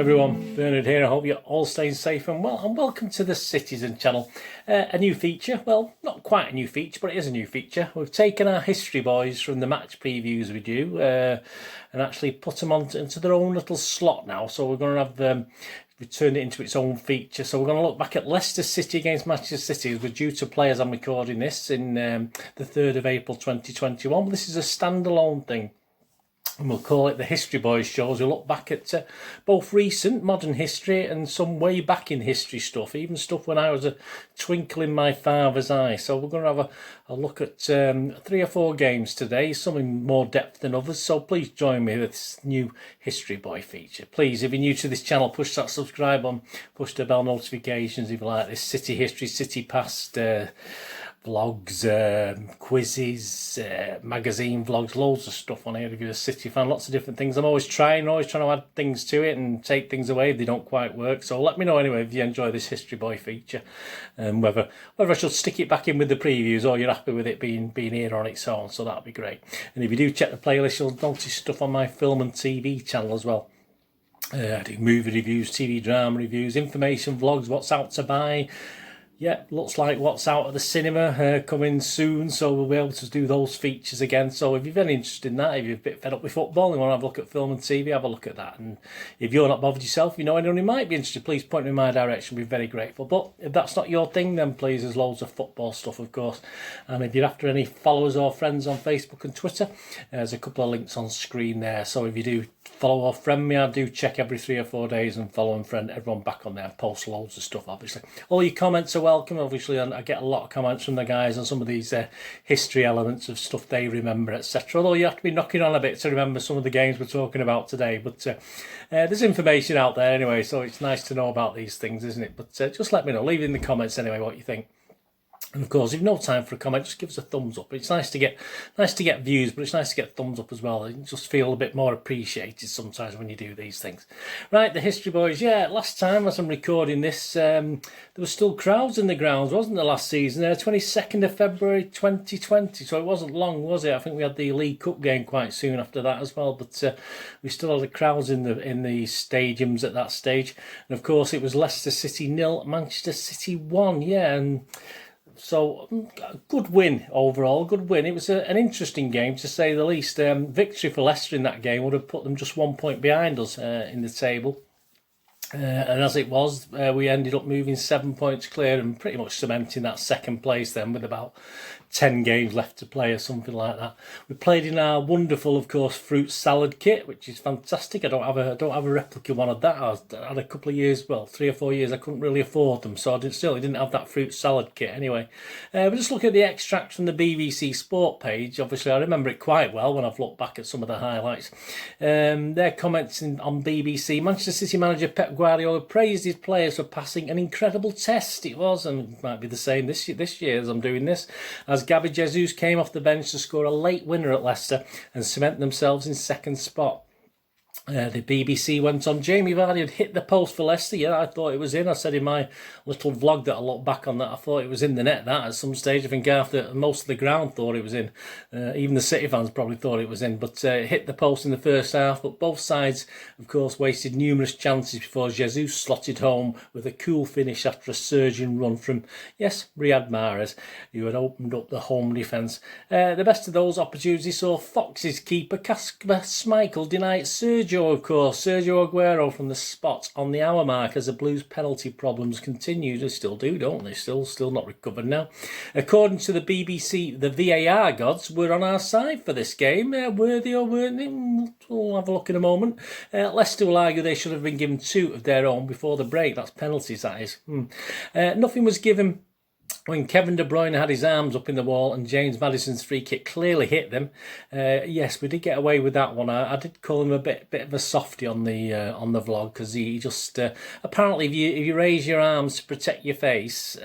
everyone, Bernard here. I hope you're all staying safe and well, and welcome to the Citizen channel. A new feature, well, not quite a new feature, but it is a new feature. We've taken our history boys from the match previews we do and actually put them into their own little slot now. So we're going to have them, we turned it into its own feature. So we're going to look back at Leicester City against Manchester City. We're due to play as I'm recording this in the 3rd of April 2021. This is a standalone thing. And we'll call it the History Boys shows. We'll look back at both recent modern history and some way back in history stuff, even stuff when I was a twinkle in my father's eye. So we're going to have a look at 3 or 4 games today, some in more depth than others. So please join me with this new History Boy feature. Please, if you're new to this channel, push that subscribe on, push the bell notifications if you like this city history, city past, vlogs, quizzes, magazine vlogs, loads of stuff on here if you're a City fan, lots of different things. I'm always trying to add things to it and take things away if they don't quite work. So let me know anyway if you enjoy this History Boy feature and whether I should stick it back in with the previews or you're happy with it being here on its own. So that'd be great. And if you do check the playlist, you'll notice stuff on my film and TV channel as well. I do movie reviews, TV drama reviews, information vlogs, what's out to buy. Yeah, looks like what's out at the cinema coming soon, so we'll be able to do those features again. So if you've any interest in that, if you're a bit fed up with football and want to have a look at film and TV, have a look at that. And if you're not bothered yourself, you know anyone who might be interested, please point me in my direction. We'd be very grateful. But if that's not your thing, then please, there's loads of football stuff, of course. And if you're after any followers or friends on Facebook and Twitter, there's a couple of links on screen there. So if you do follow or friend me, I do check every 3 or 4 days and follow and friend everyone back on there and post loads of stuff, obviously. All your comments are welcome, obviously, and I get a lot of comments from the guys on some of these history elements of stuff they remember, etc. Although you have to be knocking on a bit to remember some of the games we're talking about today. But there's information out there anyway, so it's nice to know about these things, isn't it? But just let me know. Leave in the comments anyway what you think. And of course, if you've no time for a comment, just give us a thumbs up. It's nice to get views, but it's nice to get thumbs up as well. You just feel a bit more appreciated sometimes when you do these things. Right, the History Boys. Yeah, last time as I'm recording this, there were still crowds in the grounds, wasn't there, last season? 22nd of February 2020, so it wasn't long, was it? I think we had the League Cup game quite soon after that as well, but we still had the crowds in the stadiums at that stage. And of course, it was Leicester City 0, Manchester City 1, yeah, and so, good win overall, good win. It was an interesting game, to say the least. Victory for Leicester in that game would have put them just 1 point behind us in the table. And as it was, we ended up moving 7 points clear and pretty much cementing that second place then with about 10 games left to play or something like that. We played in our wonderful, of course, fruit salad kit, which is fantastic. I don't have a replica one of that. I had a couple of years, well, 3 or 4 years, I couldn't really afford them, so I didn't have that fruit salad kit anyway. But just look at the extract from the BBC Sport page. Obviously, I remember it quite well when I've looked back at some of the highlights. Their comments on BBC. Manchester City manager Pep Guardiola praised his players for passing an incredible test. It was, and it might be the same this year as I'm doing this, as Gabi Jesus came off the bench to score a late winner at Leicester and cement themselves in second spot. The BBC went on. Jamie Vardy had hit the post for Leicester. Yeah, I thought it was in. I said in my little vlog that I looked back on that, I thought it was in the net. That at some stage, I think after most of the ground thought it was in. Even the City fans probably thought it was in. But it hit the post in the first half. But both sides, of course, wasted numerous chances before Jesus slotted home with a cool finish after a surging run from, yes, Riyad Mahrez, who had opened up the home defence. The best of those opportunities saw Fox's keeper Kasper Schmeichel deny it Sergio, of course, Sergio Aguero from the spot on the hour mark as the Blues' penalty problems continue. They still do, don't they? Still not recovered now. According to the BBC, the VAR gods were on our side for this game. Were they or weren't they? We'll have a look in a moment. Leicester will argue they should have been given 2 of their own before the break. That's penalties, that is. Nothing was given when Kevin De Bruyne had his arms up in the wall and James Maddison's free kick clearly hit them. Yes, we did get away with that one. I did call him a bit of a softie on the vlog, because he just apparently if you raise your arms to protect your face,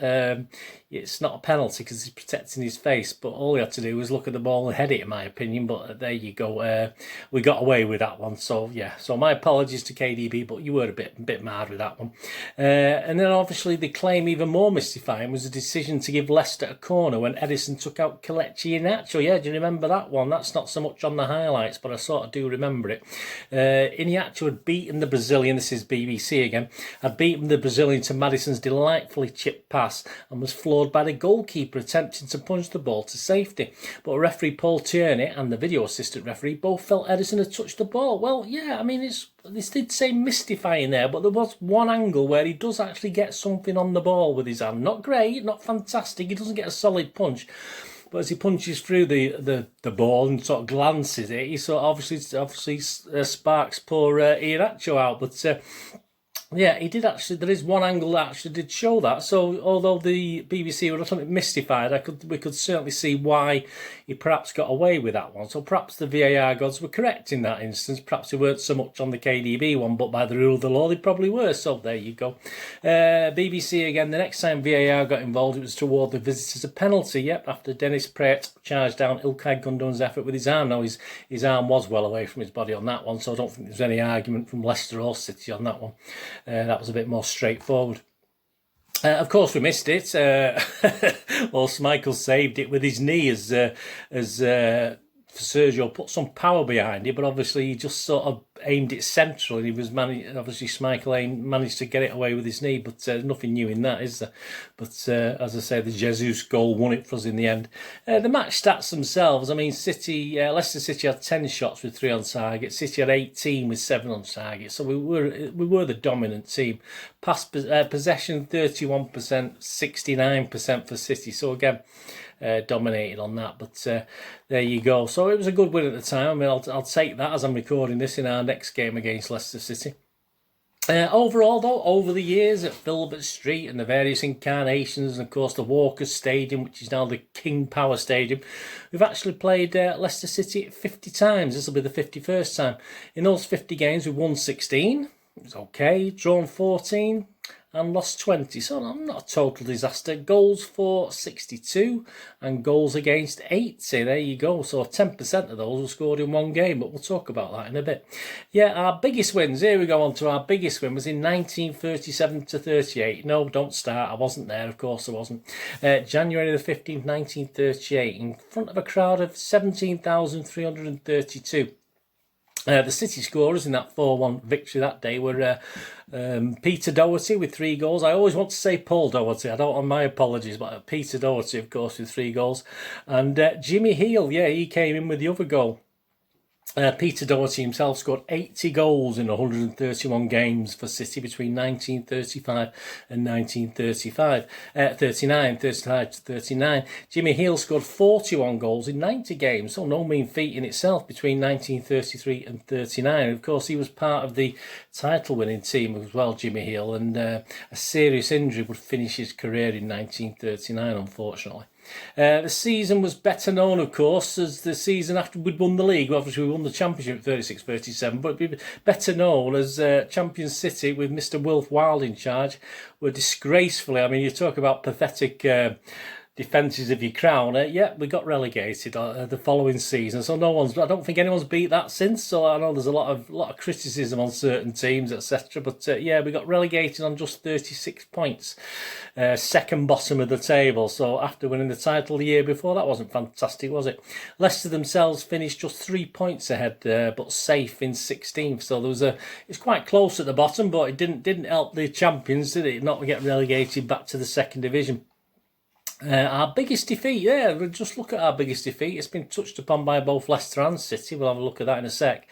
it's not a penalty because he's protecting his face, but all he had to do was look at the ball and head it, in my opinion. But there you go, we got away with that one. So yeah, so my apologies to KDB, but you were a bit mad with that one. And then obviously the claim, even more mystifying, was the decision to give Leicester a corner when Edison took out Kelechi Iheanacho. Yeah, do you remember that one? That's not so much on the highlights, but I sort of do remember it. Iheanacho had beaten the Brazilian, this is BBC again, had beaten the Brazilian to Maddison's delightfully chipped pass and was floored by the goalkeeper attempting to punch the ball to safety. But referee Paul Tierney and the video assistant referee both felt Edison had touched the ball. Well, yeah, I mean, this did say mystifying there, but there was one angle where he does actually get something on the ball with his hand. Not great, not fantastic. He doesn't get a solid punch. But as he punches through the ball and sort of glances it, he sort of obviously sparks poor Iheanacho out. But yeah, he did actually. There is one angle that actually did show that. So although the BBC were a little bit mystified, we could certainly see why he perhaps got away with that one. So perhaps the VAR gods were correct in that instance. Perhaps they weren't so much on the KDB one, but by the rule of the law, they probably were. So there you go. BBC again. The next time VAR got involved, it was to award the visitors a penalty. Yep, after Dennis Praet charged down Ilkay Gundogan's effort with his arm. Now his arm was well away from his body on that one, so I don't think there's any argument from Leicester or City on that one. That was a bit more straightforward. Of course, we missed it. Well, Michael saved it with his knee as Sergio put some power behind it, but obviously he just sort of aimed it central, and he was obviously Schmeichel managed to get it away with his knee, but nothing new in that, is there? But as I say, the Jesus goal won it for us in the end. The match stats themselves, I mean, Leicester City had 10 shots with 3 on target. City had 18 with 7 on target, so we were the dominant team. Possession 31%, 69% for City. So again, dominated on that, but there you go. So it was a good win at the time. I mean, I'll take that as I'm recording this in our next game against Leicester City. Overall, though, over the years at Filbert Street and the various incarnations, and of course the Walkers Stadium, which is now the King Power Stadium, we've actually played Leicester City 50 times. This will be the 51st time. In those 50 games, we've won 16. It was okay. Drawn 14. And lost 20, so I'm not a total disaster. Goals for 62 and goals against 80. There you go. So 10% of those were scored in one game, but we'll talk about that in a bit. Yeah, our biggest wins. Here we go on to our biggest win was in 1937-38. No, don't start. I wasn't there, of course I wasn't. January the 15th, 1938, in front of a crowd of 17,332. The City scorers in that 4-1 victory that day were Peter Doherty with 3 goals. I always want to say Paul Doherty. I don't want my apologies, but Peter Doherty, of course, with 3 goals. And Jimmy Heel, yeah, he came in with the other goal. Peter Doherty himself scored 80 goals in 131 games for City between 1935 and 1939. Jimmy Heel scored 41 goals in 90 games, so no mean feat in itself between 1933 and 39. Of course, he was part of the title-winning team as well, Jimmy Heel, and a serious injury would finish his career in 1939, unfortunately. The season was better known, of course, as the season after we'd won the league. Obviously, we won the championship 36-37, but it'd be better known as Champions City with Mr. Wilf Wild in charge were disgracefully, I mean, you talk about pathetic defences of your crown. Yeah, we got relegated the following season, so I don't think anyone's beat that since. So I know there's a lot of criticism on certain teams, etc. But yeah, we got relegated on just 36 points, second bottom of the table. So after winning the title the year before, that wasn't fantastic, was it? Leicester themselves finished just 3 points ahead, but safe in 16th. So it's quite close at the bottom, but it didn't help the champions, did it? Not to get relegated back to the second division. Our biggest defeat, yeah, we'll just look at our biggest defeat. It's been touched upon by both Leicester and City. We'll have a look at that in a sec.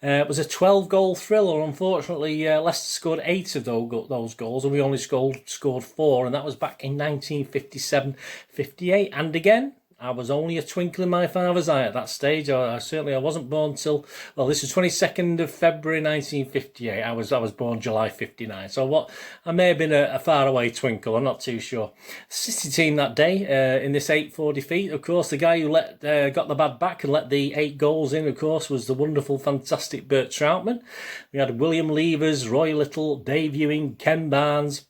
It was a 12-goal thriller. Unfortunately, Leicester scored 8 of those goals, and we only scored 4, and that was back in 1957-58. And again, I was only a twinkle in my father's eye at that stage. I wasn't born till, well, this is 22nd of February 1958. I was born July 59. So I may have been a faraway twinkle. I'm not too sure. City team that day in this 8-4 defeat. Of course, the guy who got the bad back and let the 8 goals in, of course, was the wonderful, fantastic Bert Troutman. We had William Levers, Roy Little, Dave Ewing, Ken Barnes,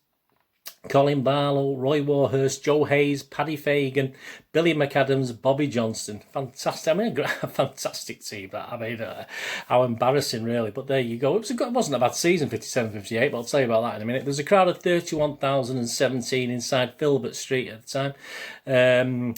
Colin Barlow, Roy Warhurst, Joe Hayes, Paddy Fagan, Billy McAdams, Bobby Johnston. Fantastic. I mean, a fantastic team. That. I mean, how embarrassing, really. But there you go. It wasn't a bad season, 57-58, but I'll tell you about that in a minute. There's a crowd of 31,017 inside Filbert Street at the time.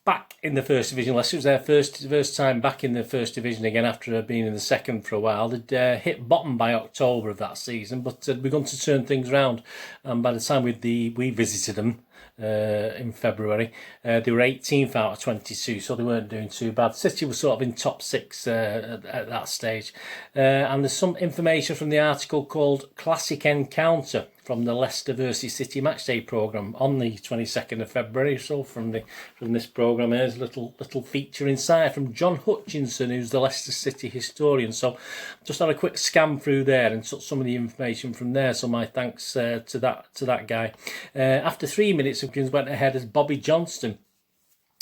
Back in the First Division, Leicester was their first time back in the First Division again after being in the second for a while. They'd hit bottom by October of that season, but had begun to turn things round. And by the time we visited them in February, they were 18th out of 22, so they weren't doing too bad. City was sort of in top six at that stage. And there's some information from the article called Classic Encounter from the Leicester versus City matchday programme on the 22nd of February. So from this programme, here's a little feature inside from John Hutchinson, who's the Leicester City historian. So just had a quick scan through there and took some of the information from there. So my thanks to that guy. After 3 minutes, Hopkins went ahead as Bobby Johnston,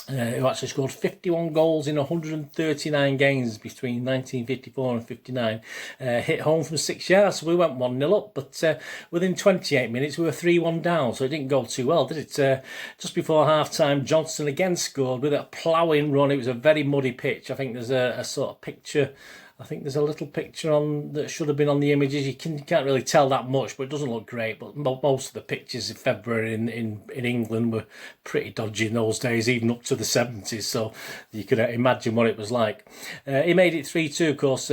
who actually scored 51 goals in 139 games between 1954 and 59, hit home from 6 yards. So we went 1-0 up, but within 28 minutes we were 3-1 down, so it didn't go too well, did it? Just before half-time, Johnston again scored with a ploughing run. It was a very muddy pitch. I think there's a sort of picture. I think there's a little picture on that should have been on the images. You can't really tell that much, but it doesn't look great. But most of the pictures in February in England were pretty dodgy in those days, even up to the 70s. So you could imagine what it was like. He made it 3-2, of course.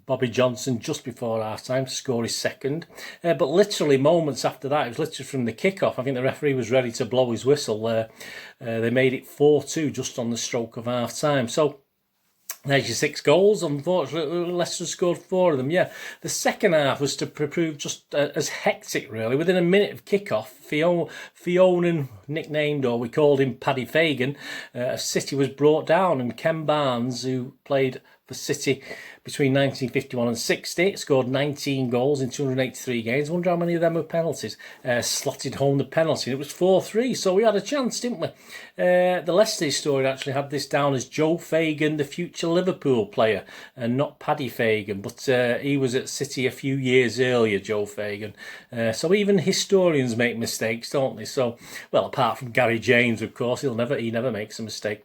Bobby Johnson just before half time to score his second. But literally moments after that, it was literally from the kickoff. I think the referee was ready to blow his whistle. They made it 4-2 just on the stroke of half time. So there's your 6 goals. Unfortunately, Leicester scored 4 of them. Yeah, the second half was to prove just as hectic, really. Within a minute of kickoff, Fionan, nicknamed, or we called him Paddy Fagan, City was brought down, and Ken Barnes, who played for City between 1951 and 60, scored 19 goals in 283 games. I wonder how many of them were penalties. Slotted home the penalty, and it was 4-3, so we had a chance, didn't we? The Leicester story actually had this down as Joe Fagan, the future Liverpool player, and not Paddy Fagan, but he was at City a few years earlier, Joe Fagan. So even historians make mistakes, don't they? So, well, apart from Gary James, of course, he never makes a mistake.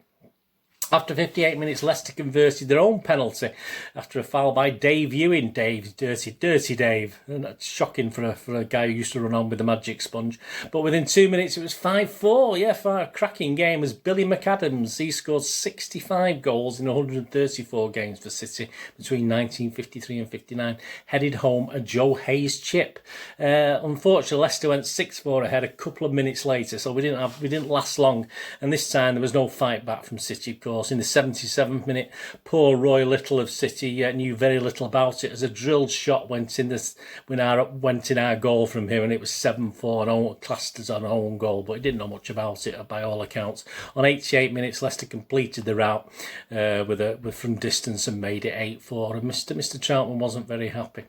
After 58 minutes, Leicester converted their own penalty after a foul by Dave Ewing. Dave, dirty Dave. And that's shocking for a guy who used to run on with the magic sponge. But within 2 minutes, it was 5-4. Yeah, for a cracking game as Billy McAdams. He scored 65 goals in 134 games for City between 1953 and 59. Headed home a Joe Hayes chip. Unfortunately, Leicester went 6-4 ahead a couple of minutes later, so we didn't last long. And this time there was no fight back from City, of course. In the 77th minute, poor Roy Little of City knew very little about it as a drilled shot went in our goal from him, and it was 7-4 and classed as an own goal, but he didn't know much about it by all accounts. On 88 minutes, Leicester completed the route from distance and made it 8-4, and Mr. Troutman wasn't very happy.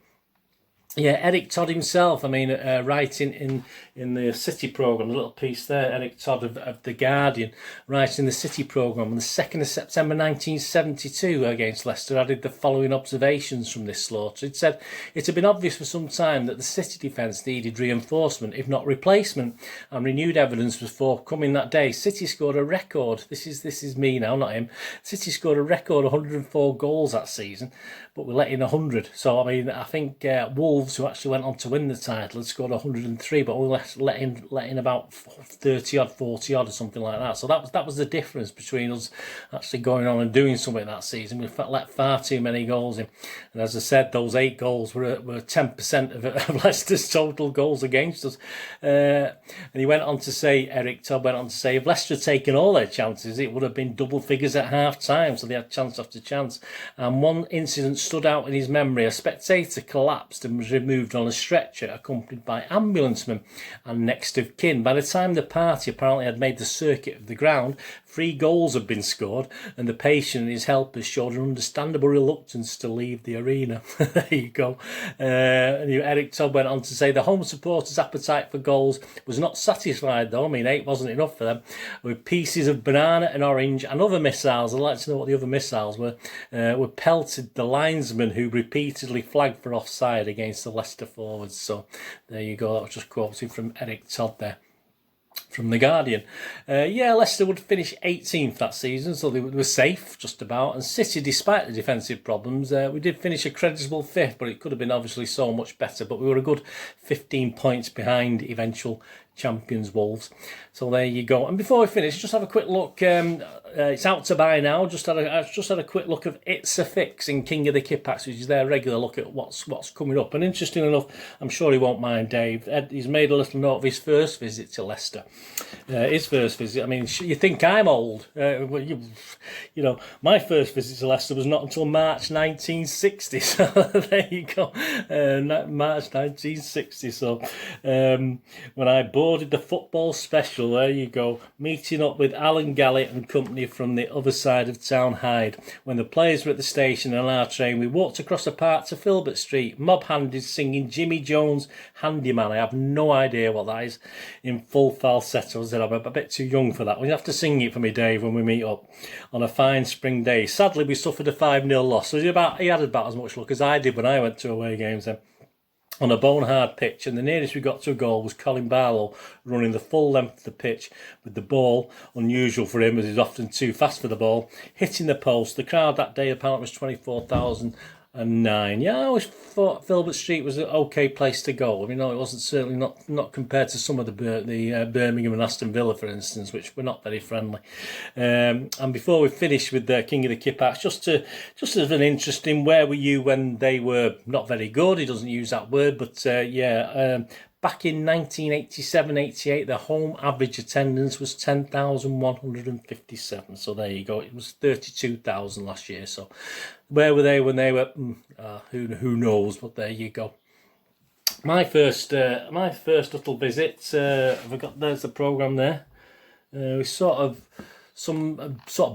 Yeah, Eric Todd himself, writing in the City programme, a little piece there, Eric Todd of The Guardian, writing the City programme on the 2nd of September 1972 against Leicester, added the following observations from this slaughter. It said, it had been obvious for some time that the City defence needed reinforcement, if not replacement, and renewed evidence was forthcoming that day. City scored a record, this is me now, not him, City scored a record 104 goals that season, but we let in 100. So, I think Wolves, who actually went on to win the title, had scored 103, but we let in about 30-odd, 40-odd or something like that. So that was the difference between us actually going on and doing something that season. We let far too many goals in. And as I said, those 8 goals were 10% of Leicester's total goals against us. And he went on to say, Eric Todd went on to say, if Leicester had taken all their chances, it would have been double figures at half-time. So they had chance after chance. And one incident stood out in his memory. A spectator collapsed and was removed on a stretcher accompanied by ambulancemen and next of kin. By the time the party apparently had made the circuit of the ground, 3 goals had been scored, and the patient and his helpers showed an understandable reluctance to leave the arena. There you go. Eric Todd went on to say the home supporters' appetite for goals was not satisfied, though. 8 wasn't enough for them. With pieces of banana and orange and other missiles, I'd like to know what the other missiles were pelted the linesman who repeatedly flagged for offside against against the Leicester forwards. So there you go. That was just quoting from Eric Todd there from The Guardian. Yeah, Leicester would finish 18th that season, so they were safe just about. And City, despite the defensive problems, we did finish a creditable 5th, but it could have been obviously so much better. But we were a good 15 points behind eventual champions Wolves. So there you go. And before we finish, just have a quick look. It's out to buy now. I've just had a quick look of It's a Fix in King of the Kit Packs, which is their regular look at what's coming up. And interesting enough, I'm sure he won't mind, Dave. He's made a little note of his first visit to Leicester. His first visit. I mean, you think I'm old? Well, you know, my first visit to Leicester was not until March 1960. So there you go, March 1960. So when I boarded the football special, there you go, meeting up with Alan Gallett and company from the other side of town, Hyde. When the players were at the station and on our train, we walked across the park to Filbert Street, mob-handed, singing Jimmy Jones' Handyman. I have no idea what that is, in full falsetto. I'm a bit too young for that. We'll have to sing it for me, Dave, when we meet up on a fine spring day. Sadly, we suffered a 5-0 loss. So he had about as much luck as I did when I went to away games then. On a bone-hard pitch, and the nearest we got to a goal was Colin Barlow running the full length of the pitch with the ball, unusual for him as he's often too fast for the ball, hitting the post. The crowd that day apparently was 24,009. Yeah, I always thought Filbert Street was an okay place to go. I mean, no, it wasn't, certainly not compared to some of the Birmingham and Aston Villa, for instance, which were not very friendly. And before we finish with the King of the Kit Packs, just as an interesting, where were you when they were not very good? He doesn't use that word, but back in 1987-88, the home average attendance was 10,157. So there you go. It was 32,000 last year. So where were they when they were? Who knows? But there you go. My first little visit. There's the programme there. We some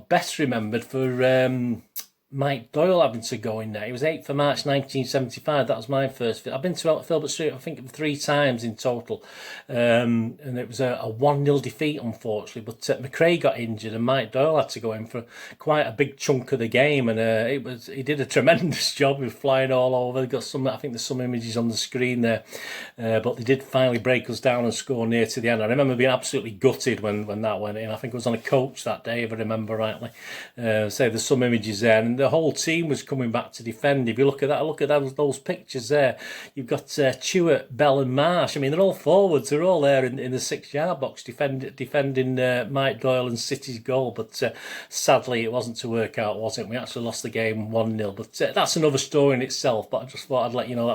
best remembered for Mike Doyle having to go in there. He was 8th of March 1975. That was my first visit. I've been to Filbert Street, I think, 3 times in total. And it was a 1-0 defeat, unfortunately. But McRae got injured and Mike Doyle had to go in for quite a big chunk of the game. And he did a tremendous job. He was flying all over. Got some, I think there's some images on the screen there. But they did finally break us down and score near to the end. I remember being absolutely gutted when that went in. I think I was on a coach that day, if I remember rightly. There's some images there. And the whole team was coming back to defend. If you look at those pictures there, you've got Chewett, Bell and Marsh. I mean, they're all forwards. They're all there in the 6-yard box defending Mike Doyle and City's goal. But sadly, it wasn't to work out, was it? We actually lost the game 1-0. But that's another story in itself. But I just thought I'd let you know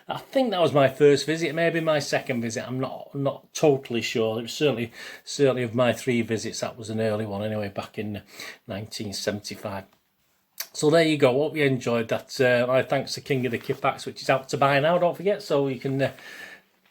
I think that was my first visit. Maybe my second visit. I'm not totally sure. It was certainly of my 3 visits, that was an early one anyway, back in 1975. So there you go. Hope you enjoyed that. My thanks to King of the Kit Packs, which is out to buy now, don't forget. So you can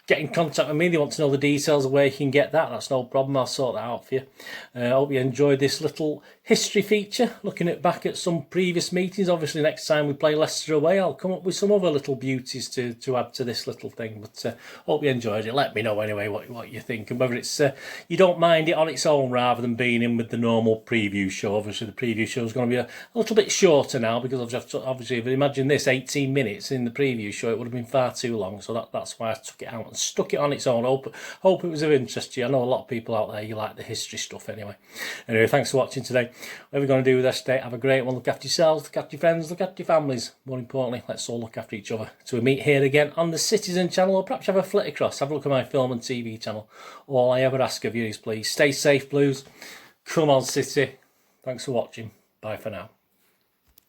get in contact with me. They want to know the details of where you can get that. That's no problem. I'll sort that out for you. I hope you enjoyed this little history feature, looking back at some previous meetings. Obviously, next time we play Leicester away, I'll come up with some other little beauties to add to this little thing. But hope you enjoyed it. Let me know anyway what you think, and whether it's you don't mind it on its own rather than being in with the normal preview show. Obviously, the preview show is going to be a little bit shorter now, because obviously, if you imagine this 18 minutes in the preview show, it would have been far too long. So that's why I took it out and stuck it on its own. Hope it was of interest to you. I know a lot of people out there, you like the history stuff anyway. Anyway, thanks for watching today. Whatever you're going to do with this day, have a great one. Look after yourselves, look after your friends, look after your families. More importantly, let's all look after each other. So we meet here again on the Citizen channel, or perhaps have a flit across, have a look at my film and TV channel. All I ever ask of you is please stay safe, Blues. Come on, City. Thanks for watching. Bye for now.